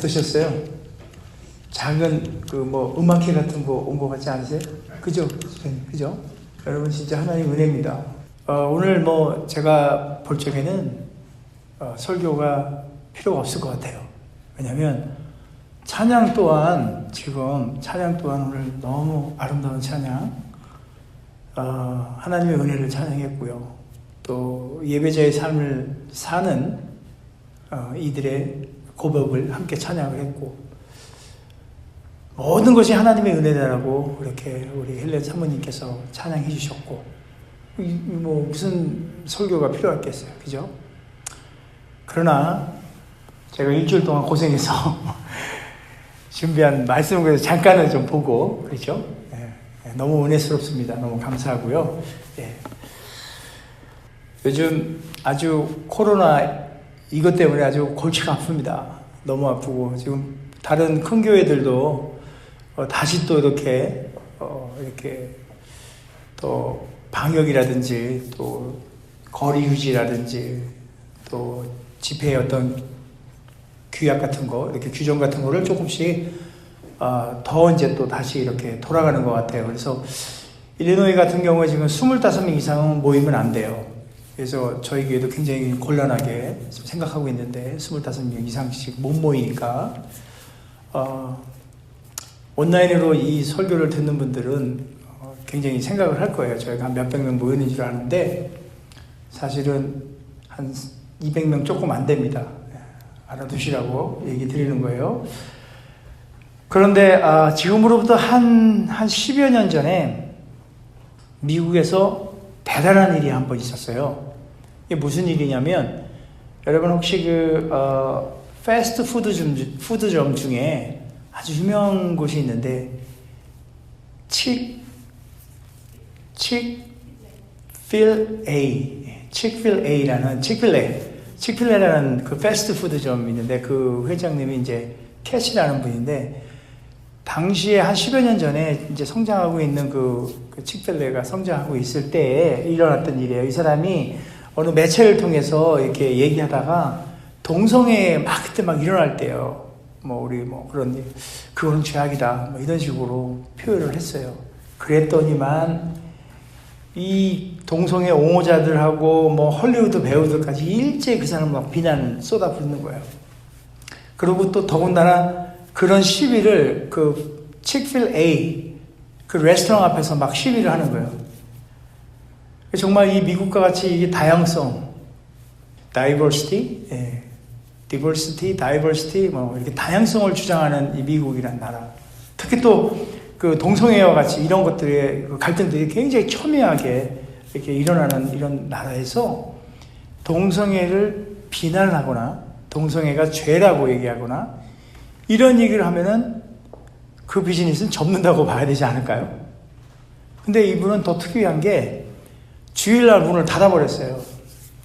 어떠셨어요? 작은 그 뭐 음악회 같은 거 온 거 같지 않으세요? 그죠? 그죠? 여러분 진짜 하나님 은혜입니다. 오늘 뭐 제가 볼 적에는 설교가 필요가 없을 것 같아요. 왜냐하면 찬양 또한 오늘 너무 아름다운 찬양, 하나님의 은혜를 찬양했고요. 또 예배자의 삶을 사는 이들의 고백을 함께 찬양을 했고, 모든 것이 하나님의 은혜라고 이렇게 우리 헬렌 사모님께서 찬양해 주셨고, 뭐 무슨 설교가 필요했겠어요, 그죠? 그러나 제가 일주일 동안 고생해서 준비한 말씀을 그래서 잠깐은 좀 보고, 그렇죠? 너무 은혜스럽습니다. 너무 감사하고요. 요즘 아주 코로나 이것 때문에 아주 골치가 아픕니다. 너무 아프고, 지금 다른 큰 교회들도 다시 또 이렇게 또 방역이라든지 또 거리 유지라든지 또 집회의 어떤 규약 같은 거, 이렇게 규정 같은 거를 조금씩 더 이제 또 다시 이렇게 돌아가는 것 같아요. 그래서 일리노이 같은 경우에 지금 25명 이상은 모이면 안 돼요. 그래서 저희 교회도 굉장히 곤란하게 생각하고 있는데 25명 이상씩 못 모이니까 온라인으로 이 설교를 듣는 분들은 굉장히 생각을 할 거예요. 저희가 한 몇백 명 모이는 줄 아는데 사실은 한 200명 조금 안 됩니다. 알아두시라고 얘기 드리는 거예요. 그런데 지금으로부터 한 10여 년 전에 미국에서 대단한 일이 한 번 있었어요. 이게 무슨 일이냐면, 여러분 혹시 패스트 푸드점 중에 아주 유명한 곳이 있는데 칙필레라는 그 패스트푸드점이 있는데, 그 회장님이 이제 캐시라는 분인데, 당시에 한 10여 년 전에 이제 성장하고 있는 그 칙필레가 성장하고 있을 때에 일어났던 일이에요. 이 사람이 어느 매체를 통해서 이렇게 얘기하다가 동성애 그때 일어날 때요. 우리 그런 일, 그거는 죄악이다. 이런 식으로 표현을 했어요. 그랬더니만 이 동성애 옹호자들하고 헐리우드 배우들까지 일제히 그 사람을 비난 쏟아붓는 거예요. 그리고 또 더군다나 그런 시위를 그 칙필A 그 레스토랑 앞에서 시위를 하는 거예요. 정말 이 미국과 같이 이게 다양성, diversity, 이렇게 다양성을 주장하는 이 미국이란 나라. 특히 또 그 동성애와 같이 이런 것들의 갈등들이 굉장히 첨예하게 이렇게 일어나는 이런 나라에서 동성애를 비난하거나 동성애가 죄라고 얘기하거나 이런 얘기를 하면은 그 비즈니스는 접는다고 봐야 되지 않을까요? 근데 이분은 더 특이한 게 주일날 문을 닫아버렸어요.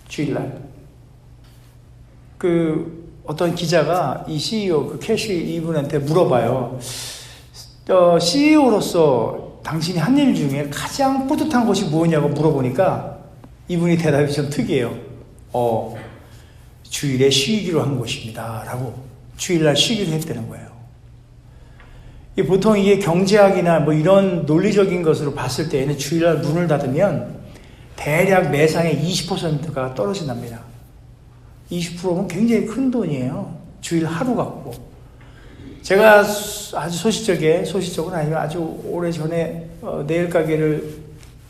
주일날. 어떤 기자가 이 CEO, 그 캐시 이분한테 물어봐요. CEO로서 당신이 한 일 중에 가장 뿌듯한 것이 무엇이냐고 물어보니까 이분이 대답이 좀 특이해요. 주일에 쉬기로 한 것입니다. 라고 주일날 쉬기로 했다는 거예요. 보통 이게 경제학이나 이런 논리적인 것으로 봤을 때에는 주일날 문을 닫으면 대략 매상의 20%가 떨어진답니다. 20%면 굉장히 큰 돈이에요. 주일 하루 갖고. 제가 아주 소시적은 아니면 아주 오래전에 네일 가게를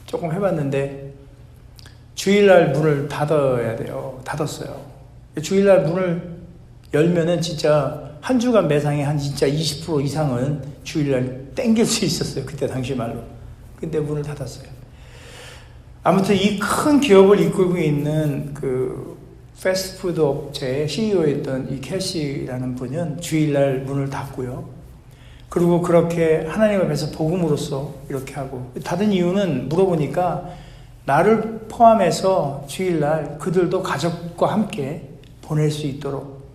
조금 해봤는데 주일날 문을 닫아야 돼요. 닫았어요. 주일날 문을 열면은 진짜 한 주간 매상의 한 진짜 20% 이상은 주일날 땡길 수 있었어요. 그때 당시 말로. 근데 문을 닫았어요. 아무튼 이 큰 기업을 이끌고 있는 그 패스트푸드 업체의 CEO였던 이 캐시라는 분은 주일날 문을 닫고요. 그리고 그렇게 하나님 앞에서 복음으로써 이렇게 하고, 닫은 이유는 물어보니까 나를 포함해서 주일날 그들도 가족과 함께 보낼 수 있도록,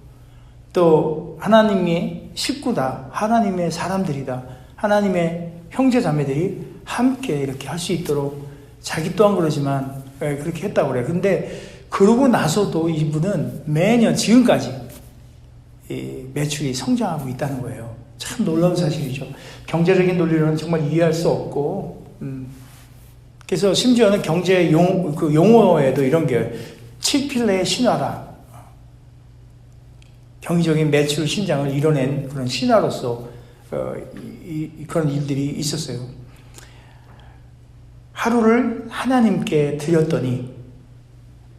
또 하나님의 식구다, 하나님의 사람들이다, 하나님의 형제 자매들이 함께 이렇게 할 수 있도록 자기 또한 그러지만 그렇게 했다고 그래요. 근데 그러고 나서도 이분은 매년 지금까지 이 매출이 성장하고 있다는 거예요. 참 놀라운 사실이죠. 경제적인 논리로는 정말 이해할 수 없고, 그래서 심지어는 경제 용어에도 이런 게 칠필레의 신화라. 경제적인 매출 신장을 이뤄낸 그런 신화로서 그런 일들이 있었어요. 하루를 하나님께 드렸더니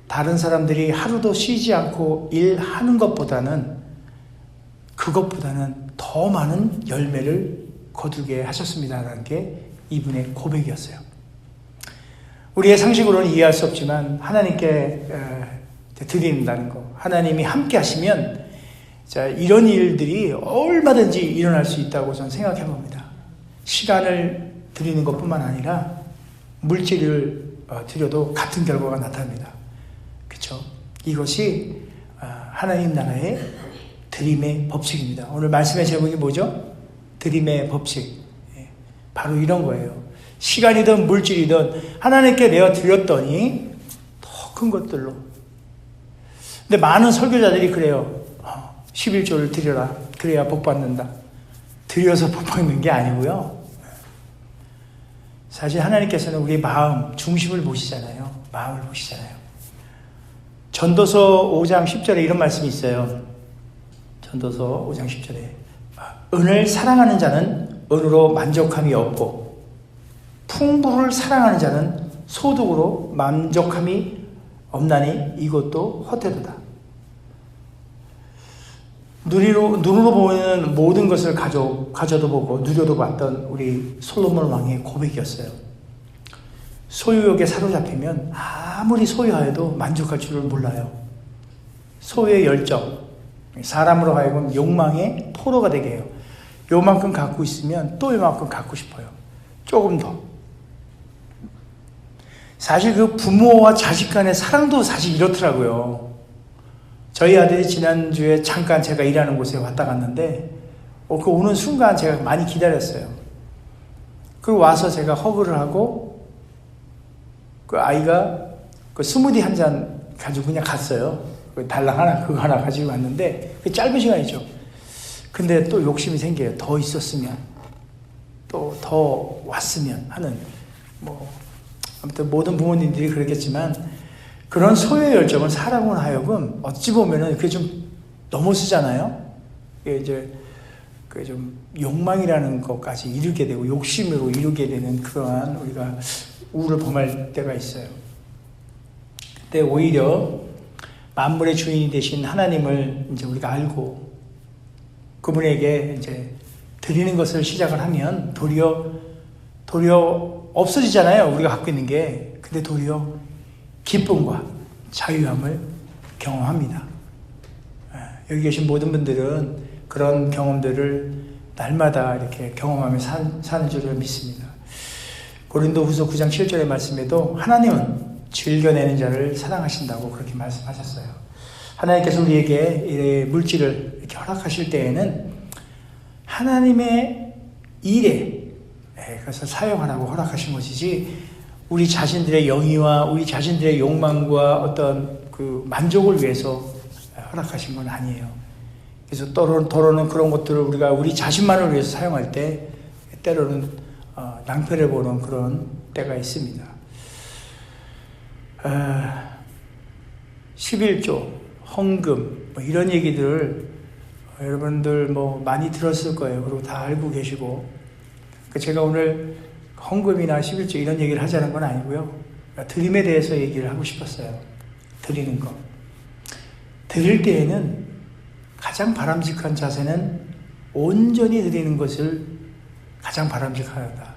다른 사람들이 하루도 쉬지 않고 일하는 것보다는 그것보다는 더 많은 열매를 거두게 하셨습니다라는 게 이분의 고백이었어요. 우리의 상식으로는 이해할 수 없지만 하나님께 드린다는 거, 하나님이 함께 하시면 자, 이런 일들이 얼마든지 일어날 수 있다고 저는 생각해 봅니다. 시간을 드리는 것뿐만 아니라 물질을 드려도 같은 결과가 나타납니다. 그렇죠? 이것이 하나님 나라의 드림의 법칙입니다. 오늘 말씀의 제목이 뭐죠? 드림의 법칙. 바로 이런 거예요. 시간이든 물질이든 하나님께 내가 드렸더니 더 큰 것들로. 근데 많은 설교자들이 그래요. 11조를 드려라. 그래야 복 받는다. 드려서 복 받는 게 아니고요. 사실 하나님께서는 우리 마음, 중심을 보시잖아요. 마음을 보시잖아요. 전도서 5장 10절에 이런 말씀이 있어요. 전도서 5장 10절에 은을 사랑하는 자는 은으로 만족함이 없고 풍부를 사랑하는 자는 소득으로 만족함이 없나니 이것도 헛되도다. 눈으로 보이는 모든 것을 가져도 보고 누려도 봤던 우리 솔로몬 왕의 고백이었어요. 소유욕에 사로잡히면 아무리 소유하여도 만족할 줄을 몰라요. 소유의 열정, 사람으로 하여금 욕망의 포로가 되게 해요. 요만큼 갖고 있으면 또 요만큼 갖고 싶어요. 조금 더. 사실 그 부모와 자식 간의 사랑도 사실 이렇더라고요. 저희 아들이 지난주에 잠깐 제가 일하는 곳에 왔다 갔는데 그 오는 순간 제가 많이 기다렸어요. 그리고 와서 제가 허그를 하고 그 아이가 그 스무디 한 잔 가지고 그냥 갔어요. 달랑 하나 그거 하나 가지고 왔는데 그 짧은 시간이죠. 근데 또 욕심이 생겨요. 더 있었으면 또 더 왔으면 하는 아무튼 모든 부모님들이 그랬겠지만 그런 소유의 열정은 사람으로 하여금 어찌 보면은 그게 좀 넘어서잖아요. 이게 이제 그 좀 욕망이라는 것까지 이르게 되고 욕심으로 이루게 되는 그러한 우리가 우울을 범할 때가 있어요. 근데 오히려 만물의 주인이 되신 하나님을 이제 우리가 알고 그분에게 이제 드리는 것을 시작을 하면 도리어 없어지잖아요. 우리가 갖고 있는 게. 근데 도리어 기쁨과 자유함을 경험합니다. 여기 계신 모든 분들은 그런 경험들을 날마다 이렇게 경험하며 사는 줄을 믿습니다. 고린도후서 9장 7절의 말씀에도 하나님은 즐겨내는 자를 사랑하신다고 그렇게 말씀하셨어요. 하나님께서 우리에게 물질을 이렇게 허락하실 때에는 하나님의 일에 그래서 사용하라고 허락하신 것이지 우리 자신들의 영의와 우리 자신들의 욕망과 어떤 그 만족을 위해서 허락하신 건 아니에요. 그래서 때로는 그런 것들을 우리가 우리 자신만을 위해서 사용할 때 때로는 낭패를 보는 그런 때가 있습니다. 11조, 헌금 이런 얘기들 여러분들 많이 들었을 거예요. 그리고 다 알고 계시고 제가 오늘 헌금이나 11조 이런 얘기를 하자는 건 아니고요. 드림에 대해서 얘기를 하고 싶었어요. 드리는 거. 드릴 때에는 가장 바람직한 자세는 온전히 드리는 것을 가장 바람직하다.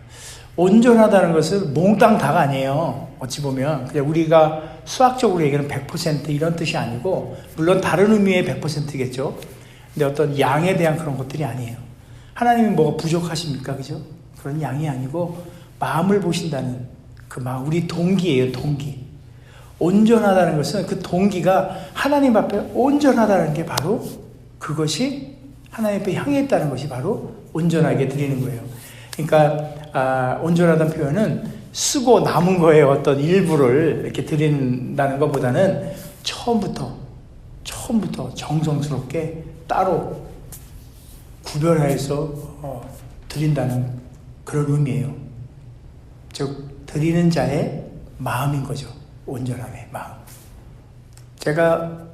온전하다는 것은 몽땅 다가 아니에요. 어찌 보면 그냥 우리가 수학적으로 얘기하는 100% 이런 뜻이 아니고 물론 다른 의미의 100%겠죠. 근데 어떤 양에 대한 그런 것들이 아니에요. 하나님이 뭐가 부족하십니까? 그죠? 그런 양이 아니고 마음을 보신다는 그 마음, 우리 동기예요. 동기. 온전하다는 것은 그 동기가 하나님 앞에 온전하다는 게 바로 그것이 하나님 앞에 향해 있다는 것이 바로 온전하게 드리는 거예요. 그러니까 온전하다는 표현은 쓰고 남은 거에 어떤 일부를 이렇게 드린다는 것보다는 처음부터 정성스럽게 따로 구별해서 드린다는 그런 의미예요. 즉 드리는 자의 마음인 거죠. 온전함의 마음. 제가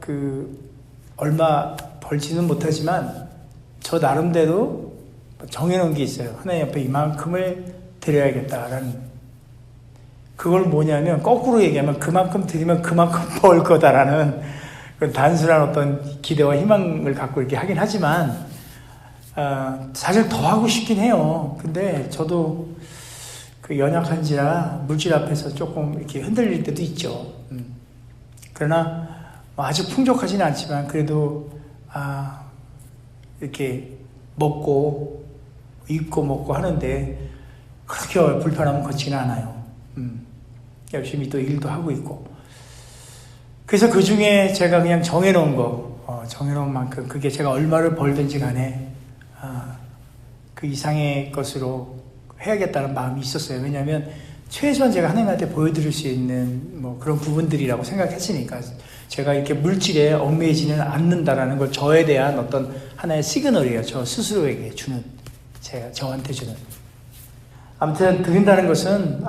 얼마 벌지는 못하지만 저 나름대로 정해놓은 게 있어요. 하나님 앞에 이만큼을 드려야겠다라는. 그걸 뭐냐면 거꾸로 얘기하면 그만큼 드리면 그만큼 벌 거다라는 그런 단순한 어떤 기대와 희망을 갖고 이렇게 하긴 하지만 사실 더 하고 싶긴 해요. 근데 저도 연약한지라 물질 앞에서 조금 이렇게 흔들릴 때도 있죠. 그러나 아주 풍족하지는 않지만 그래도 이렇게 먹고 입고 먹고 하는데 그렇게 불편함은 거치는 않아요. 열심히 또 일도 하고 있고. 그래서 그 중에 제가 그냥 정해놓은 정해놓은 만큼 그게 제가 얼마를 벌든지 간에 그 이상의 것으로 해야겠다는 마음이 있었어요. 왜냐하면 최소한 제가 하나님한테 보여드릴 수 있는 그런 부분들이라고 생각했으니까. 제가 이렇게 물질에 얽매이지는 않는다라는 걸 저에 대한 어떤 하나의 시그널이에요. 저 스스로에게 주는, 저한테 주는. 아무튼 드린다는 것은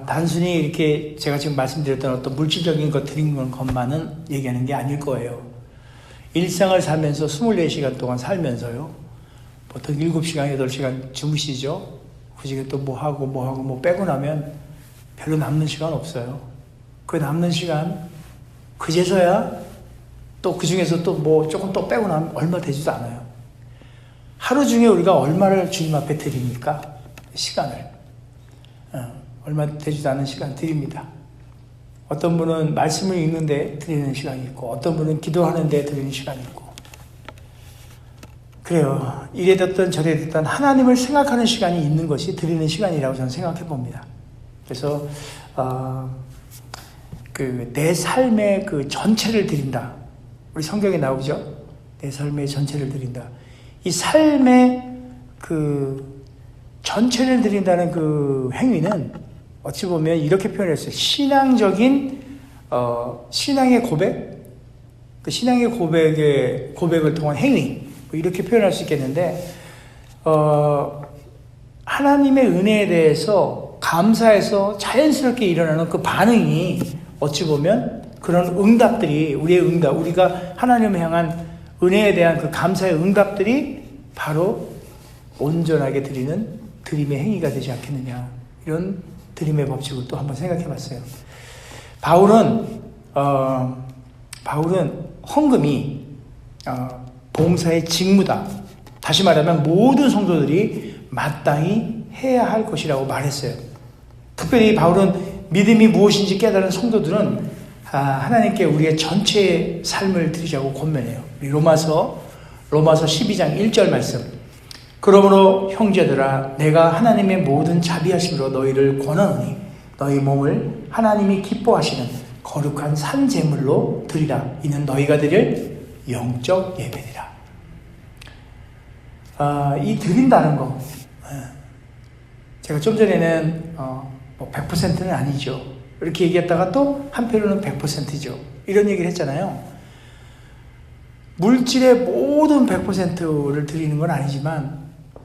단순히 이렇게 제가 지금 말씀드렸던 어떤 물질적인 것 드리는 것만은 얘기하는 게 아닐 거예요. 일상을 살면서 24시간 동안 살면서요. 보통 7시간, 8시간 주무시죠. 그 시간에 또 뭐 빼고 나면 별로 남는 시간 없어요. 그 남는 시간 그제서야 또 그 중에서 또 조금 또 빼고 나면 얼마 되지도 않아요. 하루 중에 우리가 얼마를 주님 앞에 드립니까? 시간을. 얼마 되지도 않은 시간 드립니다. 어떤 분은 말씀을 읽는데 드리는 시간이 있고 어떤 분은 기도하는데 드리는 시간이 있고 그래요. 이래 됐든 저래 됐든 하나님을 생각하는 시간이 있는 것이 드리는 시간이라고 저는 생각해 봅니다. 그래서 내 삶의 그 전체를 드린다. 우리 성경에 나오죠. 내 삶의 전체를 드린다. 이 삶의 그 전체를 드린다는 그 행위는 어찌 보면 이렇게 표현했어요. 신앙적인 신앙의 고백, 그 신앙의 고백을 통한 행위 이렇게 표현할 수 있겠는데 하나님의 은혜에 대해서 감사해서 자연스럽게 일어나는 그 반응이 어찌 보면 그런 응답들이 우리가 하나님을 향한 은혜에 대한 그 감사의 응답들이 바로 온전하게 드리는 드림의 행위가 되지 않겠느냐 이런 드림의 법칙을 또 한번 생각해 봤어요. 바울은 헌금이 봉사의 직무다. 다시 말하면 모든 성도들이 마땅히 해야 할 것이라고 말했어요. 특별히 바울은 믿음이 무엇인지 깨달은 성도들은 하나님께 우리의 전체 삶을 드리자고 권면해요. 로마서 12장 1절 말씀. 그러므로 형제들아 내가 하나님의 모든 자비하심으로 너희를 권하노니 너희 몸을 하나님이 기뻐하시는 거룩한 산 제물로 드리라. 이는 너희가 드릴 영적 예배니라. 이 드린다는 거 제가 좀 전에는 100%는 아니죠. 이렇게 얘기했다가 또 한편으로는 100%죠. 이런 얘기를 했잖아요. 물질의 모든 100%를 드리는 건 아니지만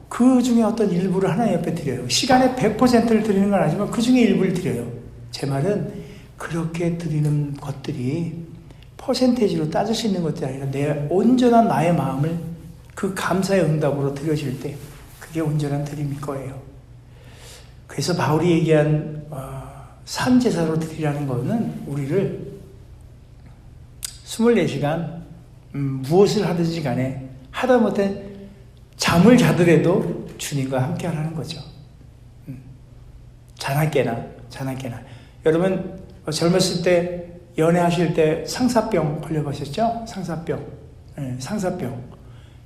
그 중에 어떤 일부를 하나님 옆에 드려요. 시간의 100%를 드리는 건 아니지만 그 중에 일부를 드려요. 제 말은 그렇게 드리는 것들이 퍼센테이지로 따질 수 있는 것들이 아니라 내 온전한 나의 마음을 그 감사의 응답으로 드려질 때 그게 온전한 드림일 거예요. 그래서 바울이 얘기한 산제사로 드리라는 것은 우리를 24시간 무엇을 하든지 간에 하다못해 잠을 자더라도 주님과 함께 하라는 거죠. 자나깨나. 여러분 젊었을 때 연애하실 때 상사병 걸려보셨죠? 상사병.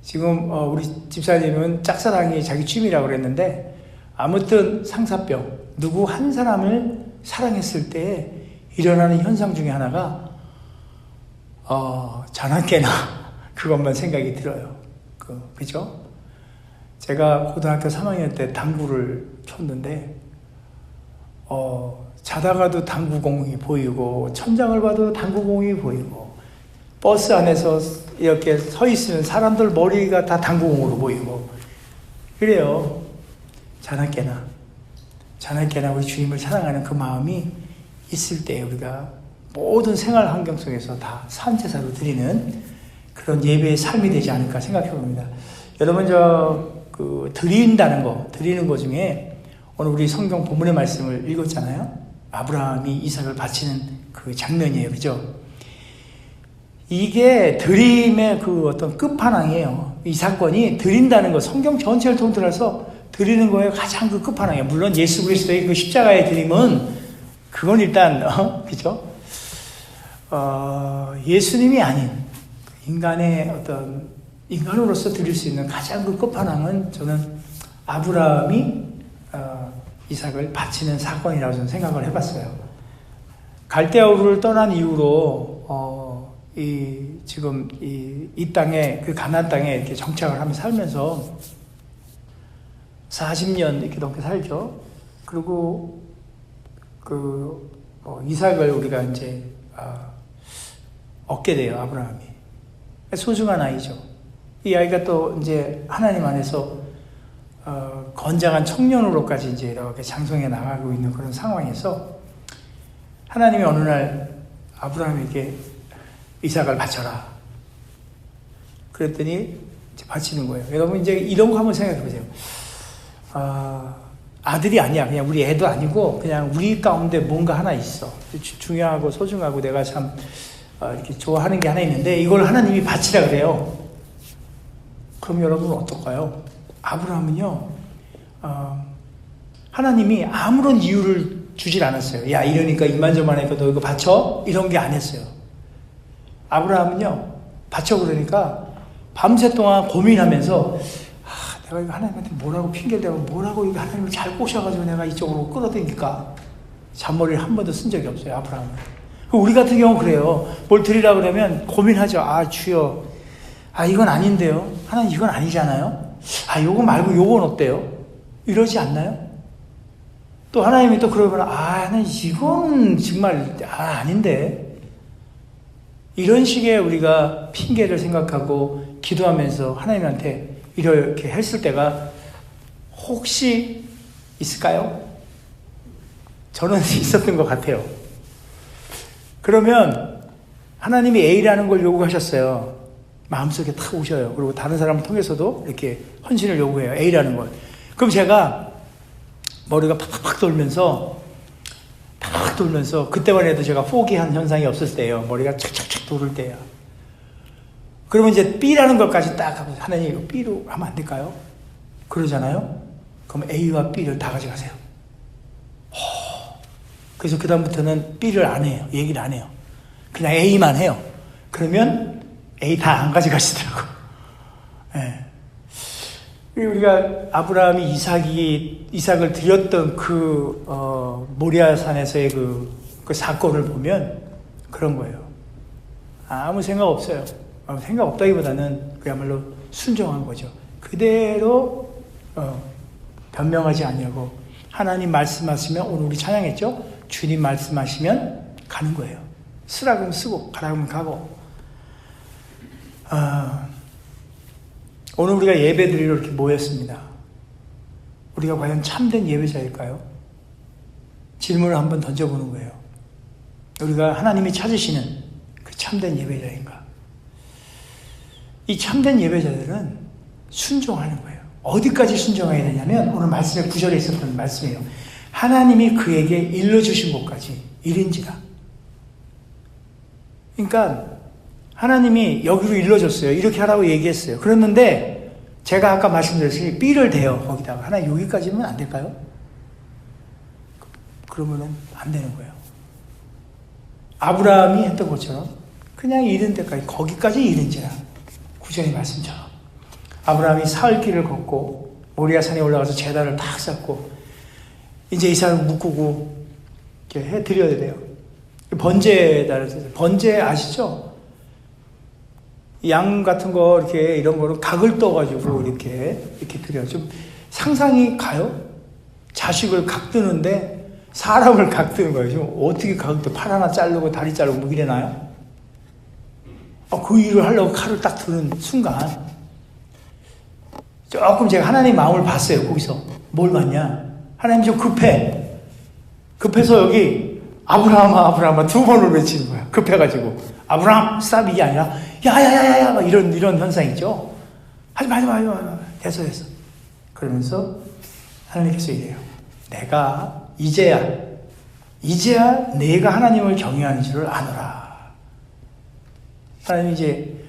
지금 우리 집사님은 짝사랑이 자기 취미라고 그랬는데 아무튼 상사병. 누구 한 사람을 사랑했을 때 일어나는 현상 중에 하나가 자나깨나 그것만 생각이 들어요. 그죠? 제가 고등학교 3학년 때 당구를 쳤는데 자다가도 당구공이 보이고 천장을 봐도 당구공이 보이고 버스 안에서 이렇게 서 있으면 사람들 머리가 다 당구공으로 보이고 그래요. 자나깨나 우리 주님을 사랑하는 그 마음이 있을 때 우리가 모든 생활 환경 속에서 다 산제사로 드리는 그런 예배의 삶이 되지 않을까 생각해 봅니다. 여러분 드리는 거 중에 오늘 우리 성경 본문의 말씀을 읽었잖아요. 아브라함이 이삭을 바치는 그 장면이에요. 그죠? 이게 드림의 그 어떤 끝판왕이에요. 이 사건이 드린다는 거, 성경 전체를 통틀어서 드리는 거에 가장 그 끝판왕이에요. 물론 예수 그리스도의 그 십자가의 드림은 그건 일단 그죠? 예수님이 아닌 인간의 어떤 인간으로서 드릴 수 있는 가장 그 끝판왕은 저는 아브라함이 이삭을 바치는 사건이라고 저는 생각을 해봤어요. 갈대아 우르를 떠난 이후로 지금 이 땅에 그 가나안 땅에 이렇게 정착을 하며 살면서 40년 이렇게 넘게 살죠. 그리고 이삭을 우리가 이제 얻게 돼요. 아브라함이 소중한 아이죠. 이 아이가 또 이제 하나님 안에서 건장한 청년으로까지 이제 이렇게 장성해 나가고 있는 그런 상황에서 하나님이 어느 날 아브라함에게 이삭을 바쳐라. 그랬더니 이제 바치는 거예요. 여러분 이제 이런 거 한번 생각해 보세요. 아들이 아니야. 그냥 우리 애도 아니고 그냥 우리 가운데 뭔가 하나 있어. 중요하고 소중하고 내가 참 이렇게 좋아하는 게 하나 있는데 이걸 하나님이 바치라 그래요. 그럼 여러분 어떨까요? 아브라함은요, 하나님이 아무런 이유를 주질 않았어요. 야, 이러니까 이만저만하니까 너 이거 바쳐? 이런 게 안 했어요. 아브라함은요, 바쳐 그러니까 밤새 동안 고민하면서, 내가 이거 하나님한테 뭐라고 핑계를 대고 뭐라고 이거 하나님을 잘 꼬셔가지고 내가 이쪽으로 끌어당길까? 잔머리를 한 번도 쓴 적이 없어요, 아브라함은. 우리 같은 경우는 그래요. 뭘 드리라 그러면 고민하죠. 주여. 이건 아닌데요. 하나님 이건 아니잖아요. 요거 말고 요건 어때요? 이러지 않나요? 또 하나님이 또 그러면 하나님 이건 정말 아닌데. 이런 식의 우리가 핑계를 생각하고 기도하면서 하나님한테 이렇게 했을 때가 혹시 있을까요? 저는 있었던 것 같아요. 그러면 하나님이 A라는 걸 요구하셨어요. 마음속에 탁 오셔요. 그리고 다른 사람을 통해서도 이렇게 헌신을 요구해요. A라는 걸. 그럼 제가 머리가 팍팍팍 돌면서 그때만 해도 제가 포기한 현상이 없을 때예요. 머리가 착착착 돌을 때야. 그러면 이제 B라는 것까지 딱 하고 하나님 이거 B로 하면 안 될까요? 그러잖아요. 그럼 A와 B를 다 가져가세요. 그래서 그 다음부터는 B를 안 해요. 얘기를 안 해요. 그냥 A만 해요. 그러면 A 다 안 가져가시더라고. 네. 우리가 아브라함이 이삭을 드렸던 모리아산에서의 그 사건을 보면 그런 거예요. 아무 생각 없어요. 아무 생각 없다기보다는 그야말로 순종한 거죠. 그대로 변명하지 아니하고 하나님 말씀하시면 오늘 우리 찬양했죠? 주님 말씀하시면 가는 거예요. 쓰라 그러면 쓰고 가라 그러면 가고. 오늘 우리가 예배드리러 이렇게 모였습니다. 우리가 과연 참된 예배자일까요? 질문을 한번 던져보는 거예요. 우리가 하나님이 찾으시는 그 참된 예배자인가? 이 참된 예배자들은 순종하는 거예요. 어디까지 순종해야 되냐면 오늘 말씀의 9절에 있었던 말씀이에요. 하나님이 그에게 일러주신 곳까지 이른지라. 그러니까 하나님이 여기로 일러줬어요. 이렇게 하라고 얘기했어요. 그랬는데 제가 아까 말씀드렸으니 B를 대요. 거기다가 하나님 여기까지면 안 될까요? 그러면은 안 되는 거예요. 아브라함이 했던 것처럼 그냥 이른 데까지 거기까지 이른지라. 구절의 말씀처럼 아브라함이 사흘 길을 걷고 모리아산에 올라가서 제단을 딱 쌓고 이제 이삭을 묶고 이렇게 해드려야 돼요. 번제 아시죠? 양 같은 거 이렇게 이런 거를 각을 떠가지고 이렇게 드려요. 좀 상상이 가요? 자식을 각드는데 사람을 각드는 거예요. 지금 어떻게 각도 팔 하나 자르고 다리 자르고 뭐 이래나요? 그 일을 하려고 칼을 딱 드는 순간 조금 제가 하나님 마음을 봤어요. 거기서 뭘 봤냐? 하나님 좀 급해서 여기 아브라함아 두 번을 외치는 거야. 급해가지고 아브라함 스탑 이게 아니라 야야야야야 막 이런 현상이죠. 하지마 됐어 그러면서 하나님께서 이래요. 내가 이제야 내가 하나님을 경외하는 줄을 아노라. 하나님이 이제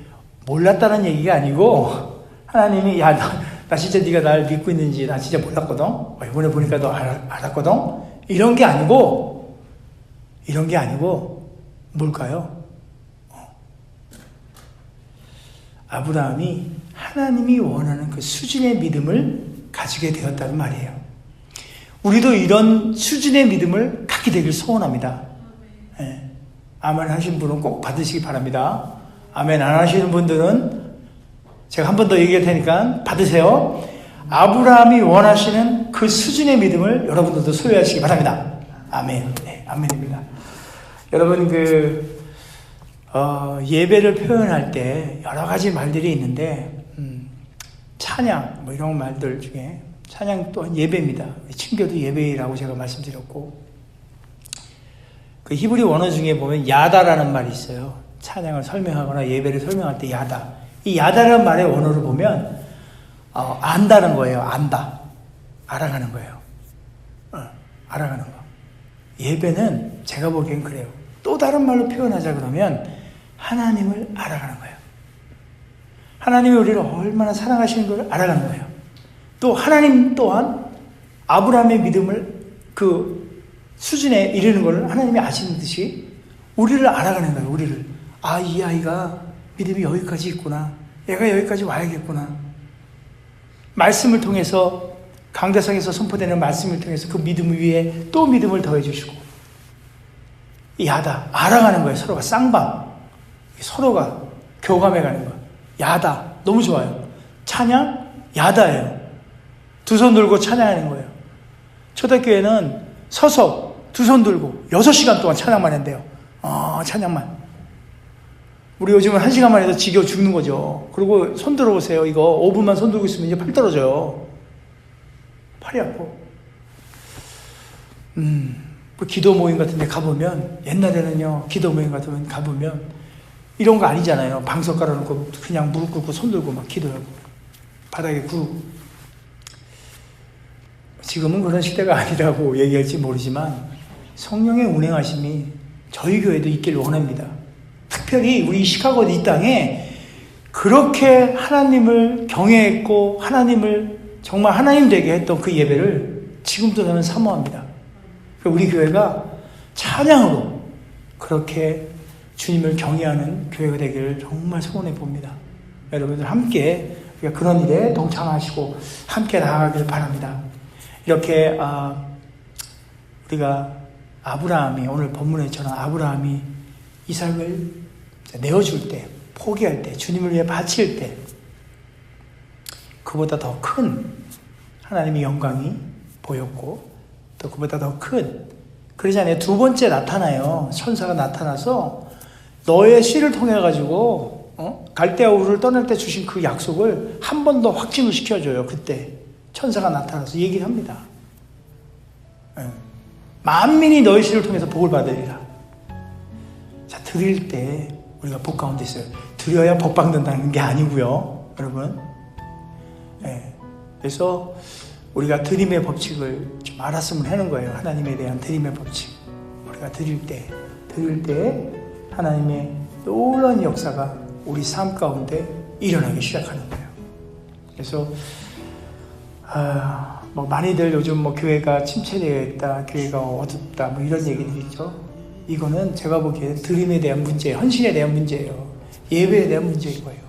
몰랐다는 얘기가 아니고 하나님이 나 진짜 네가 날 믿고 있는지 나 진짜 몰랐거든. 이번에 보니까 너 알았거든. 이런 게 아니고 뭘까요? 아브라함이 하나님이 원하는 그 수준의 믿음을 가지게 되었다는 말이에요. 우리도 이런 수준의 믿음을 갖게 되길 소원합니다. 네. 아멘 하신 분은 꼭 받으시기 바랍니다. 아멘 안 하시는 분들은 제가 한 번 더 얘기할 테니까 받으세요. 아브라함이 원하시는 그 수준의 믿음을 여러분들도 소유하시기 바랍니다. 아멘. 네, 아멘입니다. 여러분 예배를 표현할 때 여러 가지 말들이 있는데 찬양 이런 말들 중에 찬양 또한 예배입니다. 친교도 예배라고 제가 말씀드렸고 그 히브리 원어 중에 보면 야다라는 말이 있어요. 찬양을 설명하거나 예배를 설명할 때 야다. 이 야다라는 말의 원어를 보면 안다는 거예요. 안다. 알아가는 거예요. 알아가는 거. 예배는 제가 보기엔 그래요. 또 다른 말로 표현하자 그러면 하나님을 알아가는 거예요. 하나님이 우리를 얼마나 사랑하시는 걸 알아가는 거예요. 또 하나님 또한 아브라함의 믿음을 그 수준에 이르는 걸 하나님이 아시는 듯이 우리를 알아가는 거예요. 우리를. 이 아이가 믿음이 여기까지 있구나. 얘가 여기까지 와야겠구나. 말씀을 통해서 강대상에서 선포되는 말씀을 통해서 그 믿음 위에 또 믿음을 더해 주시고 야다. 알아가는 거예요. 서로가 쌍방. 서로가 교감해 가는 거예요. 야다. 너무 좋아요. 찬양 야다예요. 두 손 들고 찬양하는 거예요. 초대교회는 서서 두 손 들고 6시간 동안 찬양만 한대요. 찬양만. 우리 요즘은 1시간만 해도 지겨워 죽는 거죠. 그리고 손 들어보세요. 이거 5분만 손 들고 있으면 이제 팔 떨어져요. 팔이 아파. 그 기도 모임 같은 데 가보면 옛날에는요. 기도 모임 같은 데 가보면 이런 거 아니잖아요. 방석 깔아놓고 그냥 무릎 꿇고 손 들고 막 기도하고 바닥에 구르고. 지금은 그런 시대가 아니라고 얘기할지 모르지만 성령의 운행하심이 저희 교회도 있길 원합니다. 특별히 우리 시카고 이 땅에 그렇게 하나님을 경외했고 하나님을 정말 하나님 되게 했던 그 예배를 지금도 저는 사모합니다. 우리 교회가 찬양으로 그렇게 주님을 경외하는 교회가 되기를 정말 소원해 봅니다. 여러분들 함께 그런 일에 동참하시고 함께 나아가길 바랍니다. 이렇게 우리가 아브라함이 오늘 본문에처럼 아브라함이 이삭을 내어줄 때, 포기할 때, 주님을 위해 바칠 때 그보다 더 큰 하나님의 영광이 보였고 또 그보다 더 큰 그러잖아요. 두 번째 나타나요. 천사가 나타나서 너의 씨를 통해 가지고 갈대아 우르를 떠날 때 주신 그 약속을 한 번 더 확증을 시켜줘요. 그때 천사가 나타나서 얘기를 합니다. 만민이 너의 씨를 통해서 복을 받으리라. 자, 드릴 때 우리가 복 가운데 있어요. 드려야 복 받는다는 게 아니고요, 여러분. 그래서 우리가 드림의 법칙을 좀 알았으면 하는 거예요. 하나님에 대한 드림의 법칙. 우리가 드릴 때 하나님의 놀라운 역사가 우리 삶 가운데 일어나기 시작하는 거예요. 그래서 많이들 요즘 교회가 침체되어 있다, 교회가 어둡다, 이런 얘기들 있죠. 이거는 제가 보기에 드림에 대한 문제예요. 헌신에 대한 문제예요. 예배에 대한 문제인 거예요.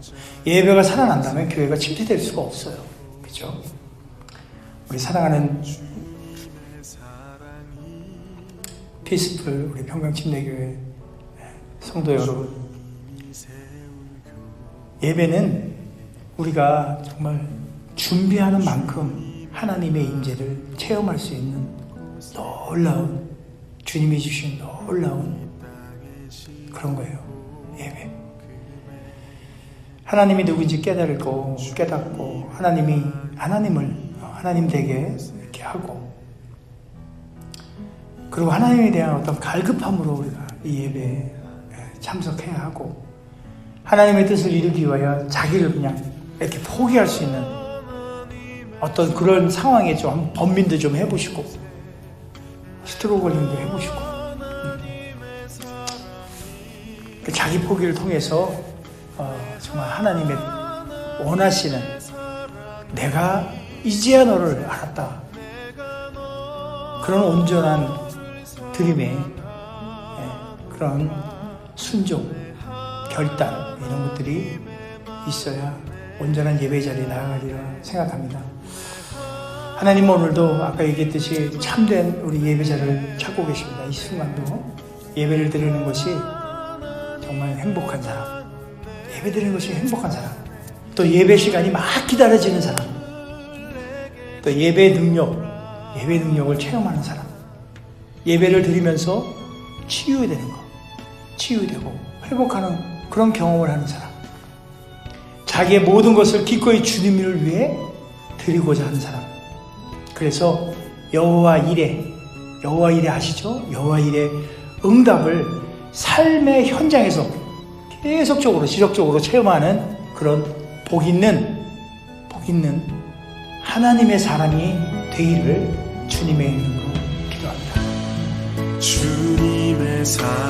예배가 살아난다면 교회가 침체될 수가 없어요. 그렇죠? 우리 사랑하는 피스풀 우리 평강침례교회 성도 여러분, 예배는 우리가 정말 준비하는 만큼 하나님의 임재를 체험할 수 있는 놀라운, 주님이 주신 놀라운 그런 거예요. 예배. 하나님이 누구인지 깨닫고 하나님을 하나님 되게 이렇게 하고, 그리고 하나님에 대한 어떤 갈급함으로 우리가 이 예배에 참석해야 하고, 하나님의 뜻을 이루기 위하여 자기를 그냥 이렇게 포기할 수 있는 어떤 그런 상황에 좀 번민도 좀 해보시고, 스트로크 걸림도 해보시고, 자기 포기를 통해서 정말 하나님의 원하시는, 내가 이제야 너를 알았다, 그런 온전한 드림의 그런 순종, 결단, 이런 것들이 있어야 온전한 예배 자리에 나아가리라 생각합니다. 하나님 오늘도 아까 얘기했듯이 참된 우리 예배자를 찾고 계십니다. 이 순간도 예배를 드리는 것이 정말 행복한 사람, 예배 드리는 것이 행복한 사람, 또 예배 시간이 막 기다려지는 사람, 또 예배 능력을 체험하는 사람, 예배를 드리면서 치유되는 것, 치유되고 회복하는 그런 경험을 하는 사람, 자기의 모든 것을 기꺼이 주님을 위해 드리고자 하는 사람. 그래서 여호와 이레 아시죠? 여호와 이레 응답을 삶의 현장에서 계속적으로 지속적으로 체험하는 그런 복 있는 하나님의 사람이 되기를 주님의 이름으로 기도합니다. 주님의 사랑